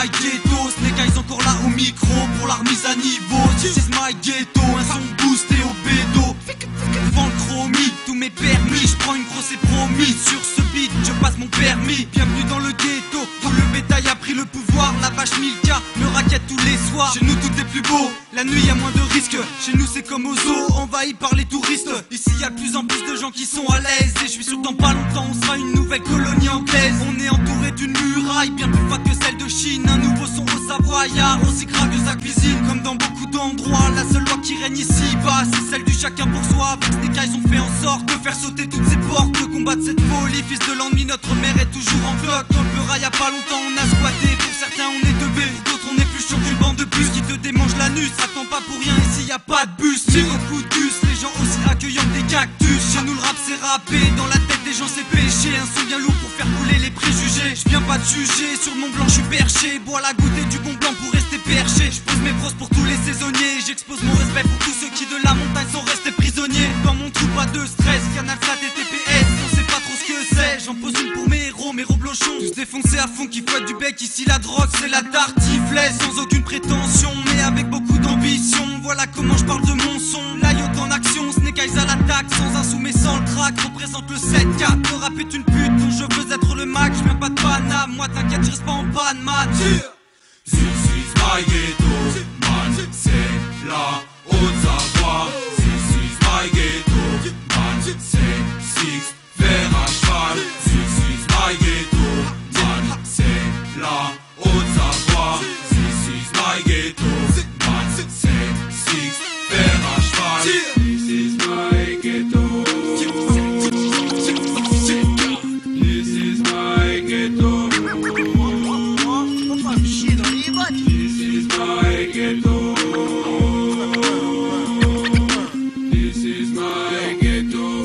my ghetto. Snake Eyes encore là au micro pour la remise à niveau. This is my ghetto, un son boosté au bédo. Devant le chromie, tous mes permis, je prends une grosse et promis. Sur ce beat, je passe mon permis. Bienvenue dans le ghetto, où le bétail a pris le pouvoir. La vache Milka me raquette tous les soirs. Chez nous tout est plus beau, la nuit y a moins de risques. Chez nous c'est comme aux zoo, envahi par les touristes. Ici y a de plus en plus de gens qui sont à l'aise. Et je suis sûr que dans pas longtemps on sera une nouvelle colonie anglaise. On est entouré d'une muraille bien plus fat que celle de Chine. Un nouveau son au Savoyard, aussi grave que sa cuisine. Comme dans beaucoup d'endroits, la seule loi qui règne ici bas, c'est celle du chacun pour soi. Avec Snake Eyes on fait en sorte de faire sauter toutes ces portes, de combattre cette folie. Fils de l'ennui, notre mère est toujours en bloc. Dans le Peura y a pas longtemps on a squatté. Pour certains on est teubé, pour d'autres on est plus chaud qu'une bande de bus qui te démange l'anus. Attends pas pour rien, ici y a pas de bus. Tire au coup de bus, les gens aussi accueillants que des cactus. Chez nous le rap c'est rappé, dans la tête des gens c'est péché. Un son bien lourd pour faire couler les préjugés. Je viens pas de juger, sur mon blanc je suis perché. Bois la goutte et du bon blanc pour rester perché. Je pose mes pros pour tous les saisonniers. J'expose mon respect pour tous ceux qui de la montagne sont restés prisonniers. Dans mon trou pas de stress, Canal Sat et TPS. On sait pas trop ce que c'est, j'en pose une pour mes héros blochons. Tous défoncés à fond qui fouettent du bec. Ici la drogue c'est la tartiflette. Sans aucune prétention mais avec beaucoup d'ambition. Voilà comment je parle de mon son. L'Ayotte en action, Snake Eyes à l'attaque. Sans un sous mais sans le crack. Représente le 7-4. Le rap est une pute dont je veux être le Mac. Je viens pas de Paname, moi t'inquiète je reste pas en panne man. This is my ghetto, man, c'est la Haute-Savoie. This is my ghetto, man, c'est six vers à cheval. This is my ghetto, man, c'est la Haute-Savoie. This is my ghetto, man, c'est six vers à cheval. This is my ghetto. This is my ghetto. This is my ghetto. This is my ghetto.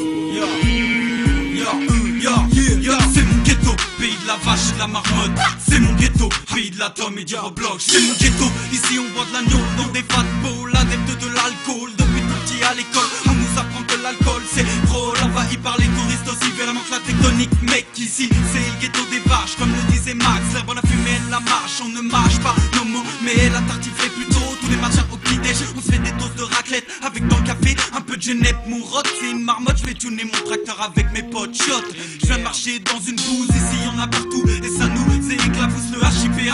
C'est mon ghetto, pays de la vache et de la marmotte. C'est mon ghetto, pays de la tome et du Roblox. C'est mon ghetto, ici on boit de l'agneau dans des fat bowls. Adepte de l'alcool, depuis tout petit à l'école on nous apprend que l'alcool c'est drôle. Envahi par les touristes aussi violemment que la tectonique. Mec, ici c'est le ghetto des vaches, comme le disait Max. L'herbe en a fumé, elle la marche, on ne marche pas nos mots, mais la tartiflée plutôt. Tous les matins au petit-déj, on se fait des doses de raclette avec dans le café un peu de genève. Mon rot c'est une marmotte, je vais tuner mon tracteur avec mes potes shot. Je viens de marcher dans une bouse, ici y'en a partout et ça nous éclabousse. Le HIP,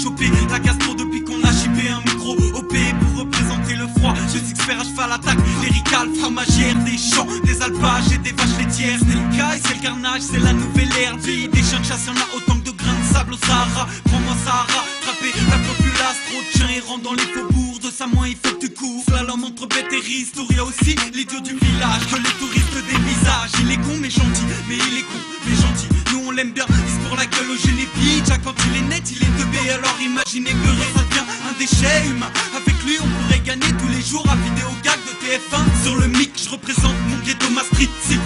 HOP, la gastro depuis qu'on a chippé un micro OP pour représenter le froid. Je sais que faire à cheval attaque, lyrical, fromagère, des champs, des alpages et des vaches laitières. C'est le caille, c'est le carnage, c'est la nouvelle ère. Vie des chiens de chasse, y'en a autant que de grains de sable au Sahara. Prends-moi Sahara, trapper la populace, trop de chiens errants dans les faubourgs. De ça moins il faut que tu cours. Slalom entre bête et risque, y a aussi l'idiot du village que les touristes dévisagent. Il est con mais gentil, mais il est con mais gentil. Nous on l'aime bien, il se pour la gueule au génépi. Jack quand il est net, il est teubé. Alors imaginez que ça devient un déchet humain. Avec lui on pourrait gagner tous les jours à vidéo gag de TF1. Sur le mic, je représente mon ghetto, ma street. C'est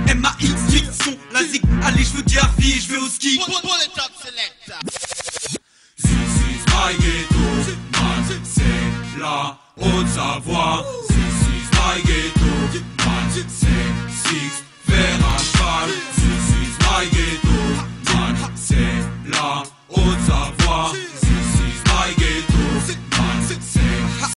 PEMMAX, street son, la zik. Allez, je veux dire vie, je vais au ski. This is my ghetto, man, c'est la Haute-Savoie. This is my ghetto, man, c'est six